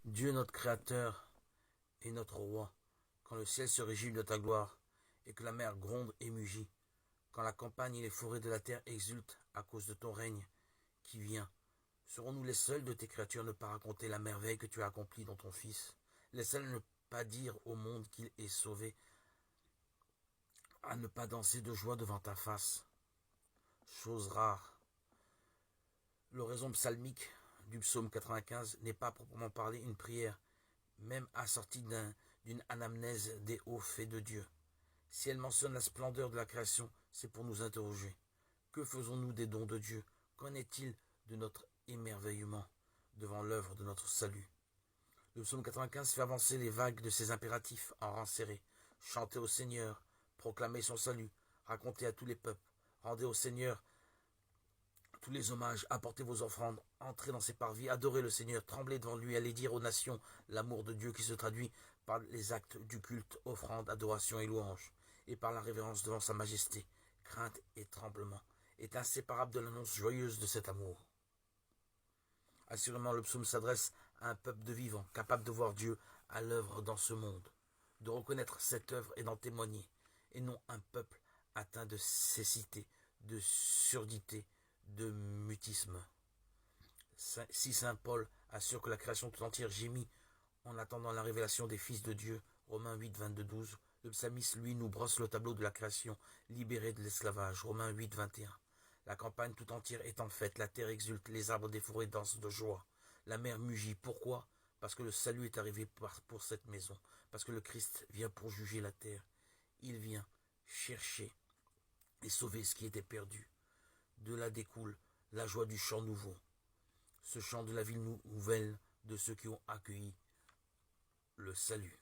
Dieu notre Créateur et notre Roi, quand le ciel se réjouit de ta gloire, et que la mer gronde et mugit, quand la campagne et les forêts de la terre exultent à cause de ton règne qui vient, serons-nous les seuls de tes créatures à ne pas raconter la merveille que tu as accomplie dans ton Fils, les seuls à ne pas dire au monde qu'il est sauvé, à ne pas danser de joie devant ta face? Chose rare. L'oraison psalmique du psaume 95 n'est pas proprement parlé une prière, même assortie d'une anamnèse des hauts faits de Dieu. Si elle mentionne la splendeur de la création, c'est pour nous interroger. Que faisons-nous des dons de Dieu? Qu'en est-il de notre émerveillement devant l'œuvre de notre salut? Le psaume 95 fait avancer les vagues de ses impératifs en rang serré. Chantez au Seigneur, proclamez son salut, racontez à tous les peuples, rendez au Seigneur tous les hommages, apportez vos offrandes, entrez dans ses parvis, adorez le Seigneur, tremblez devant lui, allez dire aux nations l'amour de Dieu qui se traduit par les actes du culte, offrande, adoration et louange, et par la révérence devant sa majesté. Crainte et tremblement est inséparable de l'annonce joyeuse de cet amour. Assurément, le psaume s'adresse à un peuple de vivants, capable de voir Dieu à l'œuvre dans ce monde, de reconnaître cette œuvre et d'en témoigner, et non un peuple atteint de cécité, de surdité, de mutisme. Si saint Paul assure que la création tout entière gémit en attendant la révélation des fils de Dieu, Romains 8, 22-12, le psalmiste, lui, nous brosse le tableau de la création, libérée de l'esclavage, Romains 8, 21. La campagne tout entière est en fête, la terre exulte, les arbres des forêts dansent de joie. La mer mugit. Pourquoi? Parce que le salut est arrivé pour cette maison, parce que le Christ vient pour juger la terre. Il vient chercher et sauver ce qui était perdu. De là découle la joie du chant nouveau, ce chant de la ville nouvelle de ceux qui ont accueilli le salut.